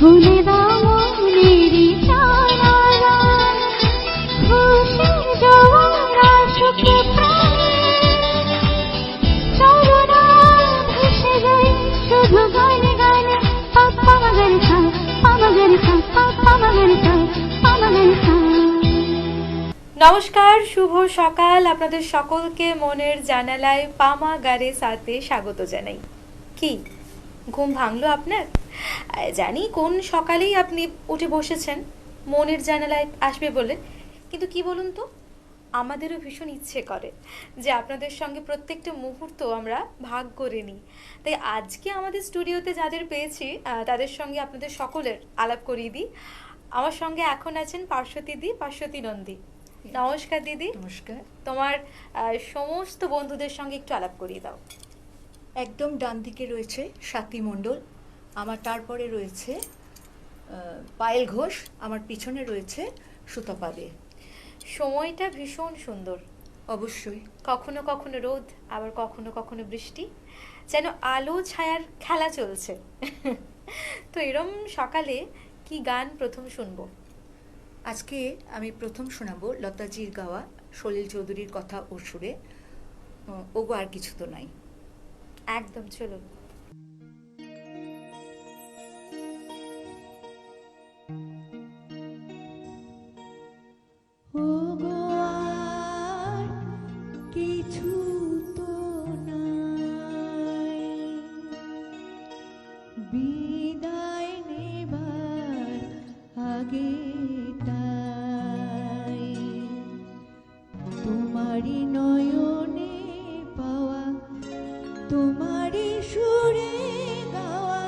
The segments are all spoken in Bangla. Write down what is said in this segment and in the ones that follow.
ভুলে দাও মনেরই জানালায় খুশির জোয়ার আসুকে প্রাণে চলো ভেসে যাই শুধু গানে গানে পাপা মগর সা পামগর সা পাপা মগর সা পামগর সা। নমস্কার, শুভ সকাল। আপনাদের সকলকে মনের জানালায় পামা গারে সাথে স্বাগত জানাই। কি ঘুম ভাঙলো আপনার? জানি কোন সকালেই আপনি উঠে বসেছেন মনের জানালায় আসবে বলে, কিন্তু কি বলুন তো, আমাদেরও ভীষণ ইচ্ছে করে যে আপনাদের সঙ্গে প্রত্যেকটা মুহূর্ত আমরা ভাগ করে নিই। তাই আজকে আমাদের স্টুডিওতে যাদের পেয়েছি তাদের সঙ্গে আপনাদের সকলের আলাপ করিয়ে দিই। আমার সঙ্গে এখন আছেন পার্শ্বতী নন্দী। নমস্কার দিদি। নমস্কার। তোমার সমস্ত বন্ধুদের সঙ্গে একটু আলাপ করিয়ে দাও। একদম ডান দিকে রয়েছে স্বাতী মণ্ডল, আমার তারপরে রয়েছে পায়েল ঘোষ, আমার পিছনে রয়েছে সুতপা দে। সময়টা ভীষণ সুন্দর, অবশ্যই। কখনো কখনো রোদ, আবার কখনো কখনো বৃষ্টি, যেন আলো ছায়ার খেলা চলছে। তো এরম সকালে কি গান প্রথম শুনবো? আজকে আমি প্রথম শোনাবো লতাজির গাওয়া সলিল চৌধুরীর কথা ও সুরে ওগো আর কিছু তো নাই। একদম, চলুন। ওগো আর কিছু তো নাই, বিদায় নেবার আগে তাই তোমারই নয়নে পাওয়া, তোমারই সুরে গাওয়া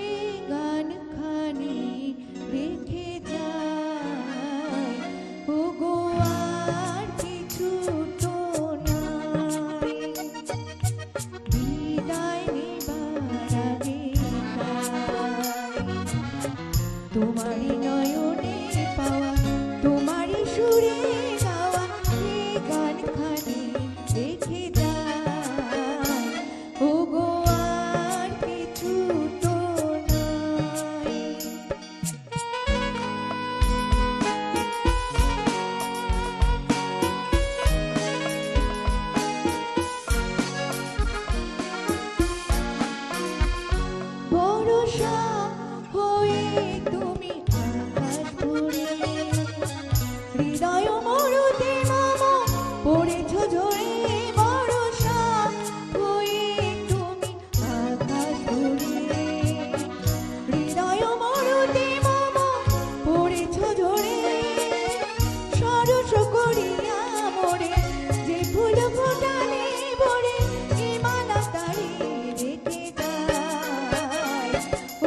এই গানখানি রেখে যায়। ওগো আর কিছু তো নাই, বিদায় নেবার আগে তাই তোমারই নয়নে পাওয়া, তোমারই সুরে গাওয়া এই গানখানি রেখে যায়। ওগো আর কিছু তো নাই। ভরসা হয়ে তুমি আকাশ ভরে, হৃদয় মরুতে মামা পড়েছ ঝরে। ভরসা হয়ে তুমি আকাশ ভরে, হৃদয় মরুতে মামা পড়েছ ঝরে। সরস করিয়া মোরে যে ফুল ফোটালে ভরে, এ মালা তারি রেখে যায়।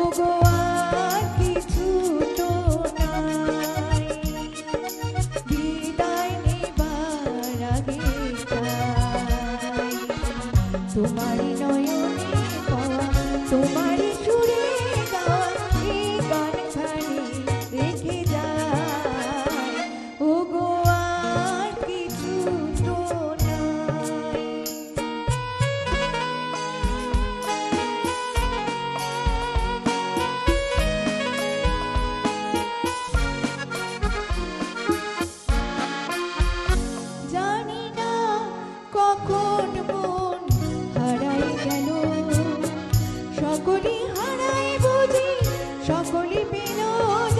ওগো আর কিছু তো নাই, বিদায় নেবার আগে তাই তোমারই নয়নে পাওয়া, তোমারই সুরে গাওয়া এই গানখানি রেখে যায়। ওগো আর কিছু তো নাই। জানি না কখন মন হারাই গেল, সকলই হারাই বুঝি সকলই পেল।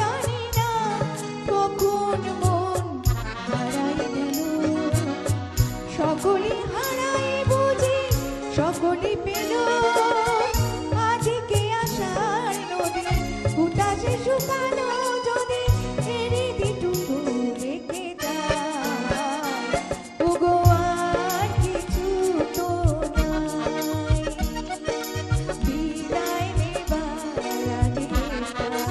জানি না কখন মন হারাই গেল, সকলই হারাই বুঝি সকলই পেল। আজকে আশার নদী উতাসে শুকালো যদি এরই দিটুকু রেখে যায়। ওগো আর কিছু তো নাই, বিদায় নেবার আগে তাই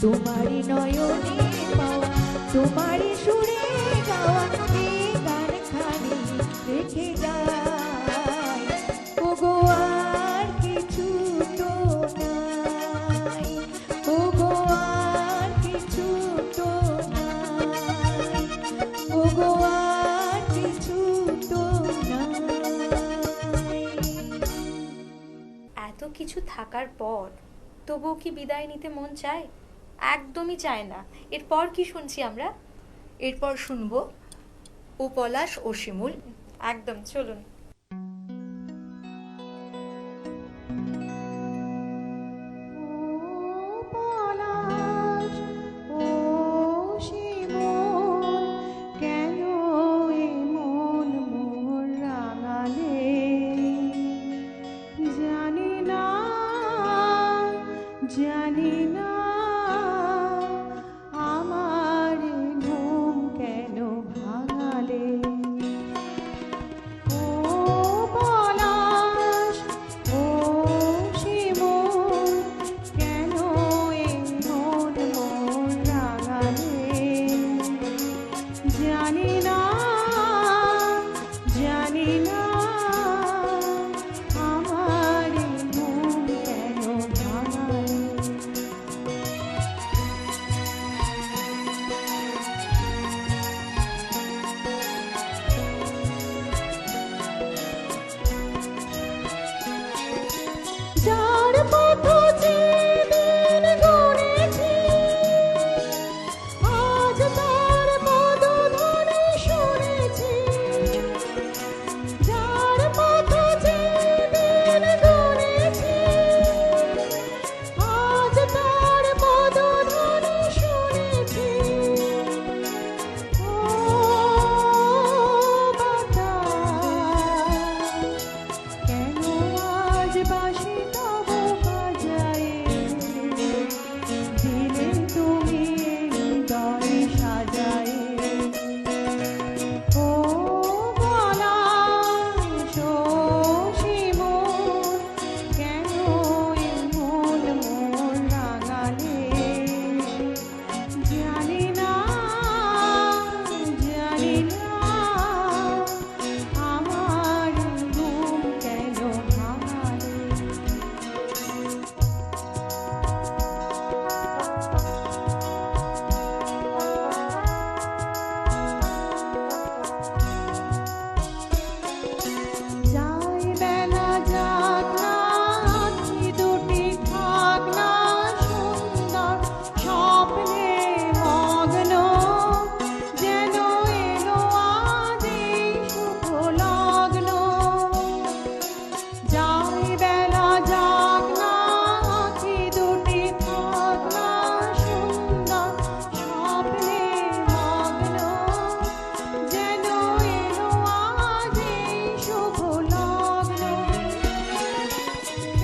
তোমারই নয়নে পাওয়া, তোমারই সুরে গাওয়া এই গানখানি রেখে যায়। ওগো আর কিছু তো নাই, ওগো আর কিছু তো নাই, ওগো আর কিছু তো নাই। এত কিছু থাকার পর তবুও কি বিদায় নিতে মন চায়? একদমই চায় না। এরপর কি শুনছি আমরা? এরপর শুনবো ও পলাশ ও শিমুল। একদম, চলুন। পলাশ ও শিমুল, কেন এমন মোর রাঙালে? জানি না, জানি না, আমার ঘুম কেন ভাঙালে? ও পলাশ ও শিমুল, কেন এমন মোর রাঙালে? জানি না, জানি না, আমার ঘুম কেন ভাঙালে? যার পথ যেদিন গড়েছি, আজ তার পদধ্বনি শুনেছি। যার পথ যেদিন গড়েছি, আজ তার পদধ্বনি শুনেছি। ও বাতাস, কেন আজ বাঁশি তব বাজায়? দিলে তুমি হৃদয় সাজায়। ও পলাশ ও শিমুল, কেন এমন মোর রাঙালে? জানি না, জানি না, আমার ঘুম কেন ভাঙালে? যাই বেলা যাক না, আঁখি দুটি থাক না সুন্দর স্বপ্নে মগ্ন। যেন এলো আজ এই শুভ লগ্ন। যাই বেলা যাক না, আঁখি দুটি থাক না সুন্দর স্বপ্নে মগ্ন। যেন এলো আজ এই শুভ লগ্ন।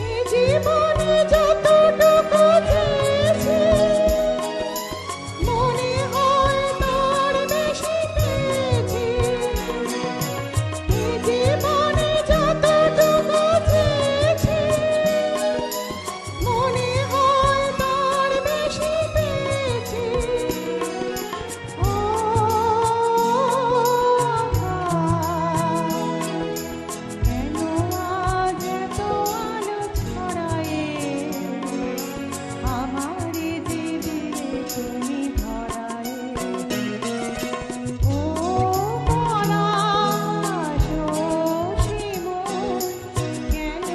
এ জীবনে যতটুকু চেয়েছি, মনে হয় তার বেশি পেয়েছি। এ জীবনে যতটুকু চেয়েছি, মনে হয় তার বেশি পেয়েছি। ও আকাশ, কেন আজ এত আলো ছড়ায়ে? আমার দিদিরে তুমি ধরায়ে। ও পলাশ ও শিমুল, কেন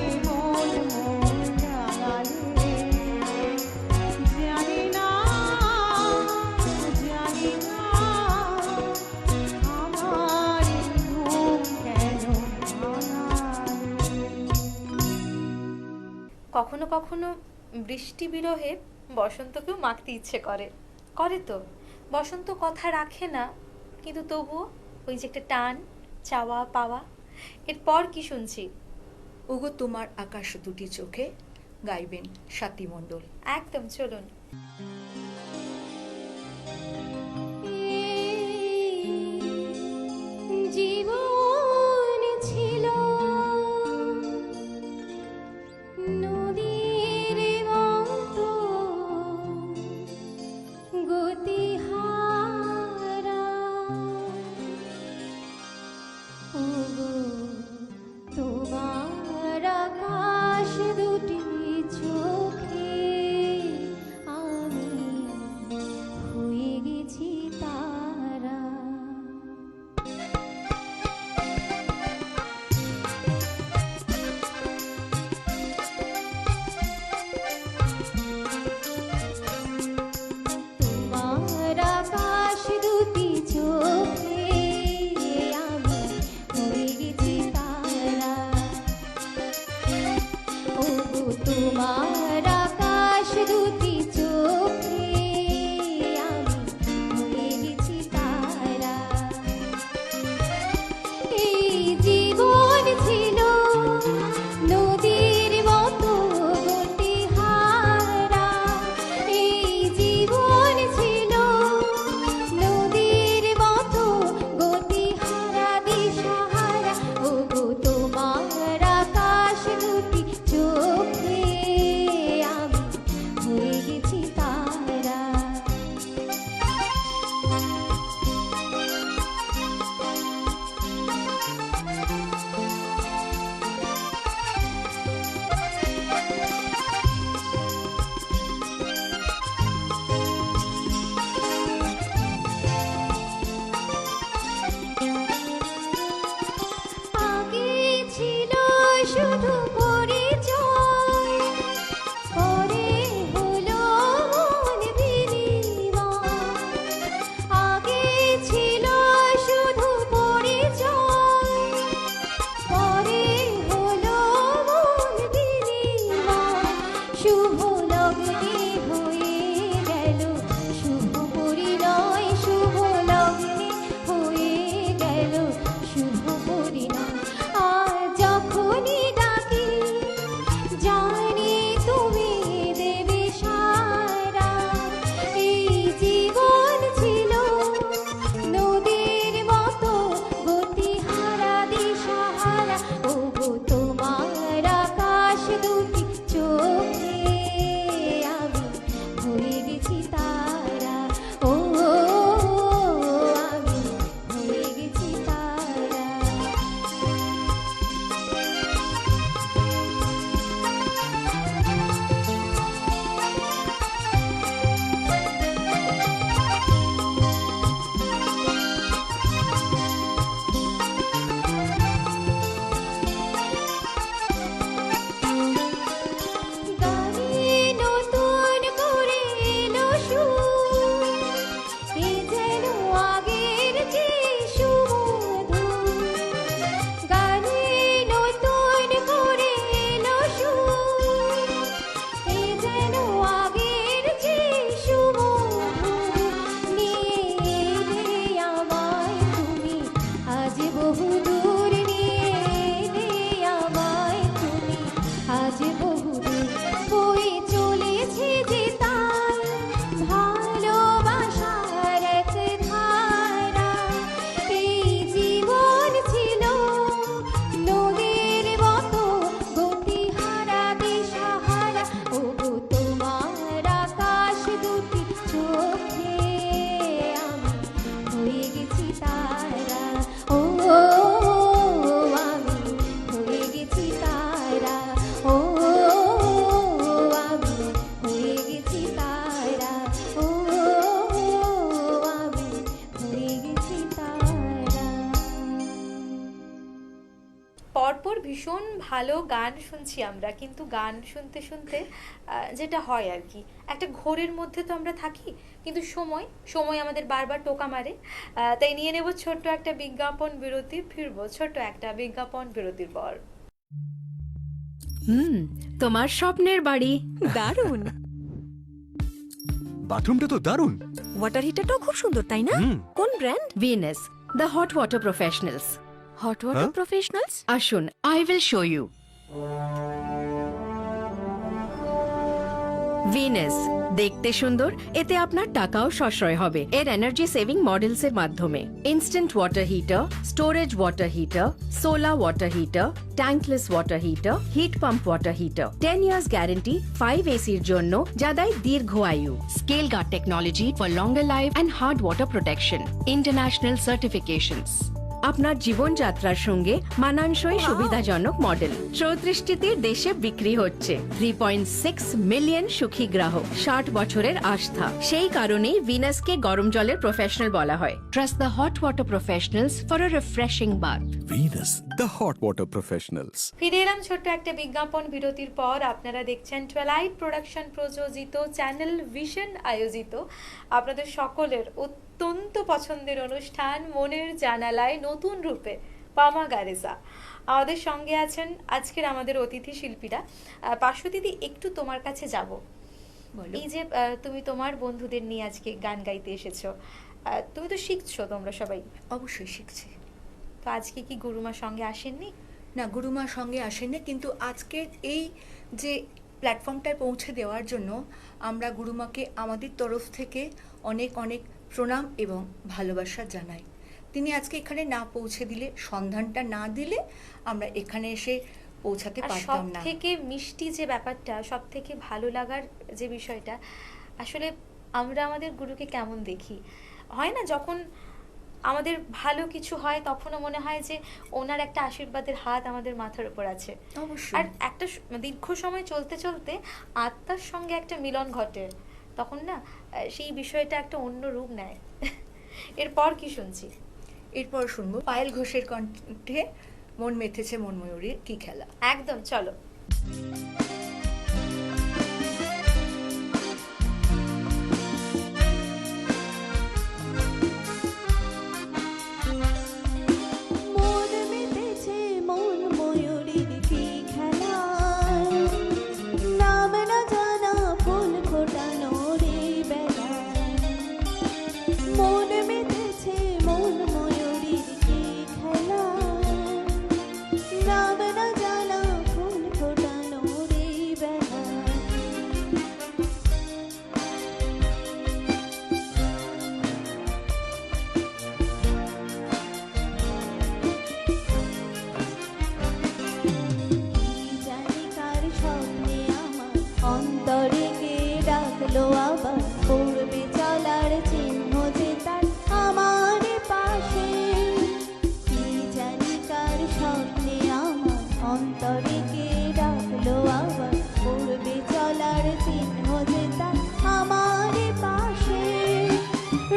এমন মোর রাঙালে? জানি না, জানি না, আমার ঘুম কেন ভাঙালে? কখনো কখনো বৃষ্টি বিরহে বসন্তকেও মাখতে ইচ্ছে করে। করে তো। বসন্ত কথা রাখে না, কিন্তু তবুও ওই যে একটা টান, চাওয়া পাওয়া। এরপর কি শুনছি? ওগো তোমার আকাশ দুটি চোখে, গাইবেন স্বাতী মণ্ডল। একদম, চলুন। জীবন ছিল নদীর মতো গতিহারা। ওগো তোমার আকাশ দুটি চোখে, আমি হয়ে গেছি তারা। ওগো তোমার আকাশ দুটি চোখে আমি হয়ে গেছি তারা। এই জীবন ছিল নদীর মতো গতিহারা, এই জীবন ছিল নদীর মতো গতিহারা দিশাহারা। ওগো তোমার আকাশ দুটি চোখে আমি হয়ে গেছি তারা। আগে ছিল শুধু পরিচয়, পরে হলো মন বিনিময়। আগে ছিল শুধু পরিচয়, পরে হলো মন বিনিময়। শুভ লগ্নে হয়ে গেল শুভ পরিণয়, শুভ লগ্নে হয়ে গেল শুভ পরিণয়। আর যখনই ডাকি জানি তুমি দেবে সারা। এই জীবন ছিল নদীর মতো গতিহারা দিশাহারা। ওগো তোমার আকাশ দুটি চোখে আমি হয়ে গেছি তারা। ও আমি হয়ে গেছি তারা। গানে নতুন করে এলো সুর, এ যেন আগের চেয়ে সুমধুর। গানে নতুন করে এলো সুর, এ যেন আগের চেয়ে সুমধুর। নিয়ে এলে আমায় তুমি আজ বহুদূর, নিয়ে এলে আমায় তুমি আজ বহুদূর। বয়ে চলেছে যে তার ভালোবাসার এক ধারা। এই জীবন ছিল নদীর মতো গতিহারা দিশাহারা। ওগো তোমার আকাশ দুটি চোখে আমি হয়ে গেছি তারা। ও আমি হয়ে গেছি তারা। ও আমি হয়ে গেছি তারা। ও আমি হয়ে গেছি তারা। পরপর ভীষণ ভালো গান শুনছি আমরা, কিন্তু গান শুনতে শুনতে যেটা হয় আর কি, একটা ঘোরের মধ্যে তো আমরা থাকি, কিন্তু সময় আমাদের বারবার টোকা মারে। তাই নিয়ে নেব ছোট্ট একটা বিজ্ঞাপন বিরতি, ফিরবো ছোট্ট একটা বিজ্ঞাপন বিরতির পর। তোমার স্বপ্নের বাড়ি দারুণ। বাথরুমটা তো দারুণ। ওয়াটার হিটারটাও খুব সুন্দর, তাই না? কোন brand? Venus, the hot water professionals. Hot water professionals? আসুন, I will show you. Venus দেখতে সুন্দর, এতে আপনার টাকাও সাশ্রয় হবে। এর এনার্জি সেভিং মডেলস এর মাধ্যমে instant water heater, storage water heater, solar water heater, tankless water heater, heat pump water heater. 10 years guarantee 5 এসির জন্য, যা দেয় দীর্ঘ আয়ু। Scale guard technology for longer life and hard water protection. International certifications. আপনার জীবনযাত্রার সঙ্গে মানানসই সুবিধাজনক মডেল 34টি দেশে বিক্রি হচ্ছে। 3.6 মিলিয়ন সুখী গ্রাহক, 60 বছরের আস্থা। সেই কারণেই ভিনাসকে গরম জলের প্রফেশনাল বলা হয়। Trust the hot water professionals for a refreshing bath. Venus, the hot water professionals. ফিরে এলাম ছোট্ট একটা বিজ্ঞাপন বিরতির পর। আপনারা দেখছেন টুয়েলাইট প্রোডাকশন প্রযোজিত, চ্যানেল ভিশন আয়োজিত আপনাদের সকলের অত্যন্ত পছন্দের অনুষ্ঠান মনের জানালায় নতুন রূপে পামা গারেসা। আমাদের সঙ্গে আছেন আজকের আমাদের অতিথি শিল্পীরা। পার্শ্ব দিদি, একটু তোমার কাছে যাব। বলো। এই যে তুমি তোমার বন্ধুদের নিয়ে আজকে গান গাইতে এসেছো, তুমি তো শিখছো তোমরা সবাই, অবশ্যই শিখছি। তো আজকে কি গুরুমার সঙ্গে আসেননি? না, গুরুমার সঙ্গে আসেনি, কিন্তু আজকের এই যে প্ল্যাটফর্মটায় পৌঁছে দেওয়ার জন্য আমরা গুরুমাকে আমাদের তরফ থেকে অনেক অনেক প্রণাম এবং ভালোবাসা জানাই। তিনি আজকে এখানে না পৌঁছে দিলে, সন্ধানটা না দিলে আমরা এখানে এসে পৌঁছাতে আর সব পারতাম না। থেকে মিষ্টি যে ব্যাপারটা, সব থেকে ভালো লাগার যে বিষয়টা, আসলে আমরা আমাদের গুরুকে কেমন দেখি, হয় না যখন আমাদের ভালো কিছু হয় তখনও মনে হয় যে ওনার একটা আশীর্বাদের হাত আমাদের মাথার উপর আছে। অবশ্যই। আর একটা দীর্ঘ সময় চলতে চলতে আত্মার সঙ্গে একটা মিলন ঘটে, তখন না সেই বিষয়টা একটা অন্য রূপ নেয়। এরপর কি শুনছি? এরপর শুনবো পায়েল ঘোষের কণ্ঠে মন মেতেছে মন ময়ূরীর কি খেলা। একদম, চলো। মন মেতেছে মন ময়ূরীর কি খেলা, নাম না জানা ফুল ফোটানো রে বেলা। মন মেতেছে মন ময়ূরীর কি খেলা, নাম না জানা ফুল ফোটানো রে বেলা। জানি কার স্বপ্নে আমার অন্তরে কে ডাকলো আবার, পড়বে চলার চিহ্ন যে তার আমার পাশে। কি জানি কার স্বপ্নে আমার অন্তরে কে ডাকলো আবার, পড়বে চলার চিহ্ন যে তার আমার পাশে।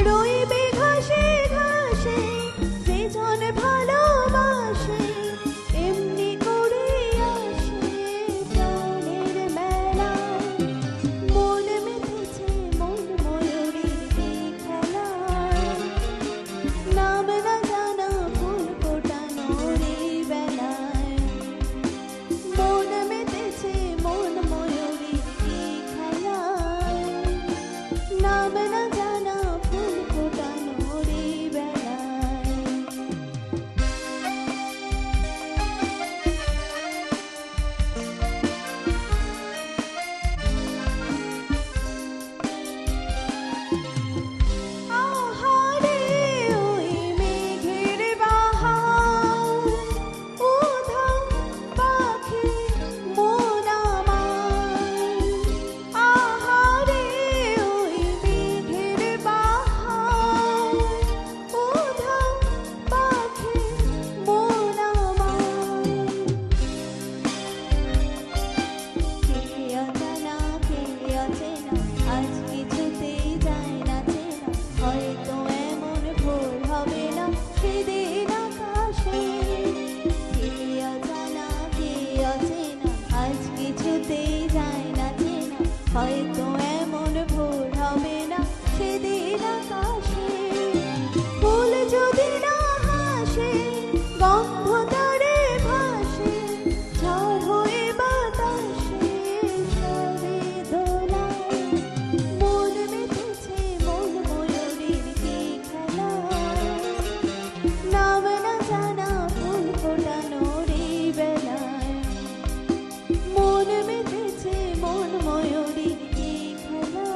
রইবে ঘাসে ঘাসে যে জন ভালোবাসে, এমনি করে আসে প্রাণের মেলায়। মন মেতেছে মন ময়ূরীর কি খেলা, নাম না জানা ফুল ফোটানো রে বেলায়। মন মেতেছে মন ময়ূরীর কি খেলা, নাম না জানা ফুল ফোটানো রে বেলায়। আহারে ওই মেঘের বাহার, উধাও পাখি মন আমার। আহারে ওই মেঘের বাহার, উধাও পাখি মন আমার। কে অজানা কে অচেনা, আজ কিছুতেই যায় না চেনা, হয়তো এমন ভোর হবে না সেদিন আকাশে। কে অজানা কে অচেনা, আজ কিছুতেই যায় না চেনা, হয়তো এমন ভোর হবে না সেদিন আকাশে। ফুল যদি না হাসে, গন্ধ তারে ভাসে, ঝড় হয়ে বাতাসে সরে দোলায়। মন মেতেছে মন ময়ূরীর কি খেলা, নাম না জানা ফুল ফোটানো রে বেলায়। মন মেতেছে মন ময়ূরীর কি খেলা,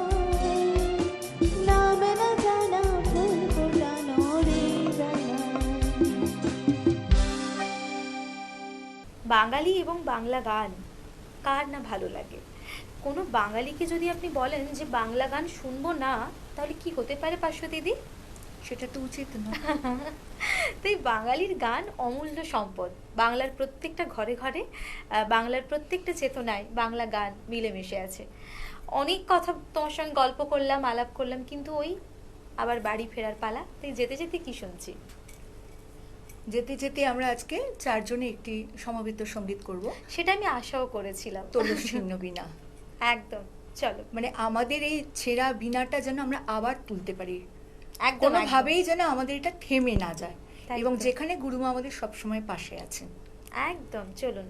নাম না জানা ফুল ফোটানো রে বেলায়। বাঙালি এবং বাংলা গান কার না ভালো লাগে? কোনো বাঙালিকে যদি আপনি বলেন যে বাংলা গান শুনবো না, তাহলে কি হতে পারে পার্শ্ব দিদি? সেটা তো উচিত না। তাই বাঙালির গান অমূল্য সম্পদ। বাংলার প্রত্যেকটা ঘরে ঘরে, বাংলার প্রত্যেকটা চেতনায় বাংলা গান মিলেমিশে আছে। অনেক কথা তোমার সঙ্গে গল্প করলাম, আলাপ করলাম, কিন্তু ওই আবার বাড়ি ফেরার পালা। তাই যেতে যেতে কি শুনছি? যেতে যেতে আমরা আজকে চারজনে একটি সমবেত সঙ্গীত করব, সেটা আমি আশাও করেছিলাম। তলুছিন্ন বীণা। একদম, চলো। মানে আমাদের এই ছেঁড়া বীণাটা যেন আমরা আবার তুলতে পারি, একদম, কোনোভাবেই যেন আমাদের এটা থেমে না যায়। তাই এবং তো। যেখানে গুরুমা আমাদের সবসময় পাশে আছেন। একদম, চলুন।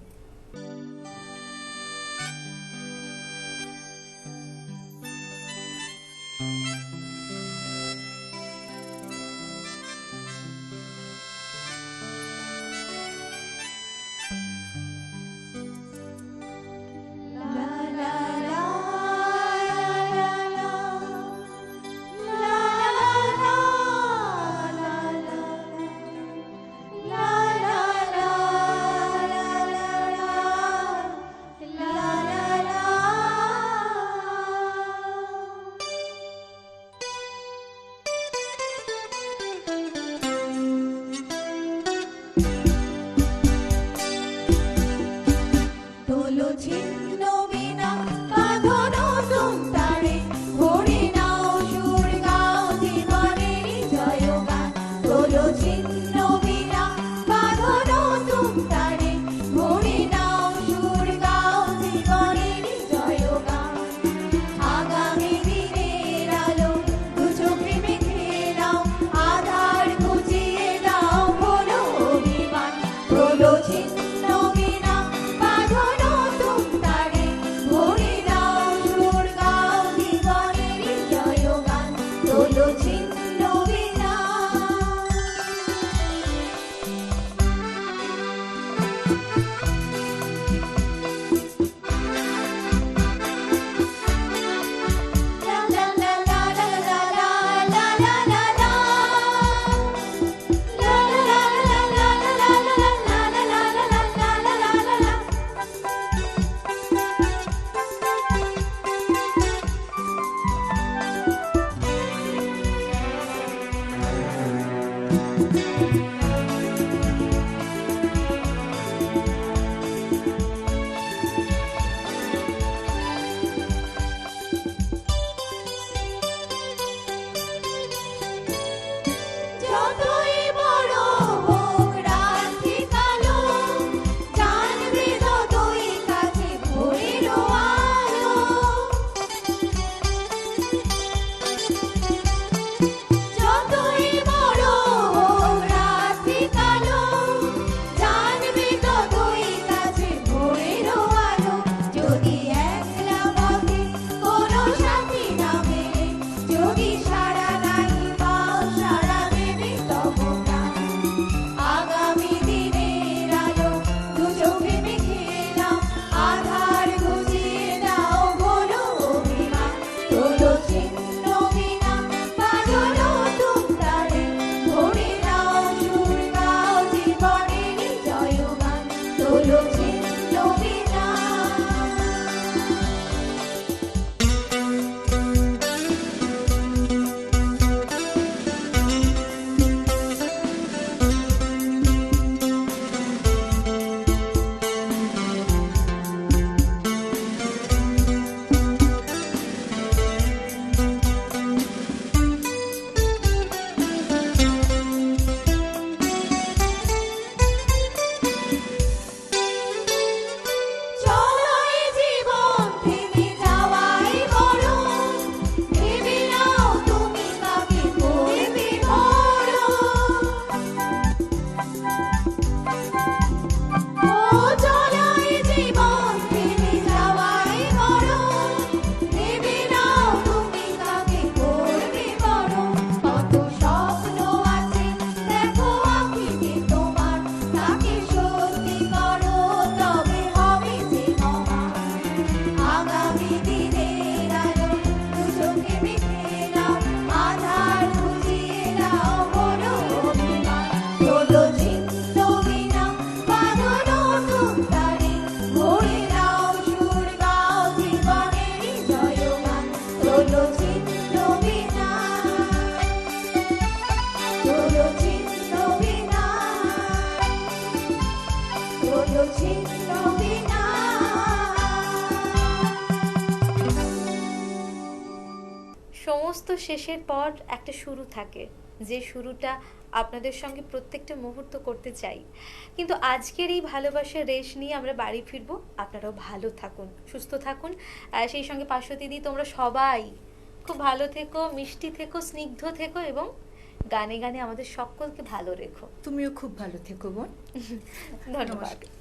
তোলো ছিন্ন বিনা বাঁধনো তুমতারে ভরে নাও সুর গাও জীবনের জয়গান তোলো ছিন্ন বিনা বাঁধনো তুমতারে ভরে নাও সুর গাও জীবনের জয়গান আগামী দিনের আলো দু চোখে মেখে নাও আধার ঘুচিয়ে দাও বলো অভিমান তোলো ছিন্ন বিনা বাঁধনো তুমতারে ভরে নাও সুর গাও জীবনের জয়গান তোলো ছিন্ন বিনা লা লা লা লা লা লা লা লা লা লা লা লা লা লা লা লা যতই বড় হোক রাত্রি কালো জানবে ততই কাছে ভোরের আলো যতই বড় হোক রাত্রি কালো জানবে ততই কাছে ভোরের আলো যদি একলা পথে কোনো সাথী না মেলে যদি সারা নাই পাও সারা দেবে তবকা আগামী দিনের আলো দু চোখে মেখে নাও আধার ঘুচিয়ে দাও বলো অভিমান তোলো ছিন্ন বিনা বাঁধনো তুমতারে ভরে নাও সুর গাও জীবনের জয়গান তোলো ছিন্ন বিনা চলাই জীবন থেমে যাওয়াই বড় ভেবে নাও তুমি কাকে করবে বড় ও চলাই জীবন থেমে যাওয়াই বড় ভেবে নাও তুমি কাকে করবে বড় কত স্বপ্ন আছে দেখো আঁখিতে তোমার তাকে সত্যি করো তবে হবে যে মহান আগামী দিনের আলো দু চোখে মেখে নাও আধার ঘুচিয়ে দাও বলো অভিমান তোলো ছিন্ন বিনা বাঁধনো তুমতারে ভরে নাও সুর গাও জীবনের জয়গান তোলো ছিন্ন বিনা তোলো ছিন্ন বিনা তোলো ছিন্ন বিনা সমস্ত শেষের পর একটা শুরু থাকে, যে শুরুটা আপনাদের সঙ্গে প্রত্যেকটা মুহূর্ত করতে চাই। কিন্তু আজকের এই ভালোবাসার রেশ নিয়ে আমরা বাড়ি ফিরবো। আপনারাও ভালো থাকুন, সুস্থ থাকুন, সেই সঙ্গে পার্শ্বদিদি তোমরা সবাই খুব ভালো থেকো, মিষ্টি থেকো, স্নিগ্ধ থেকো এবং গানে গানে আমাদের সকলকে ভালো রেখো। তুমিও খুব ভালো থেকো বোন। ধন্যবাদ। নমস্কার।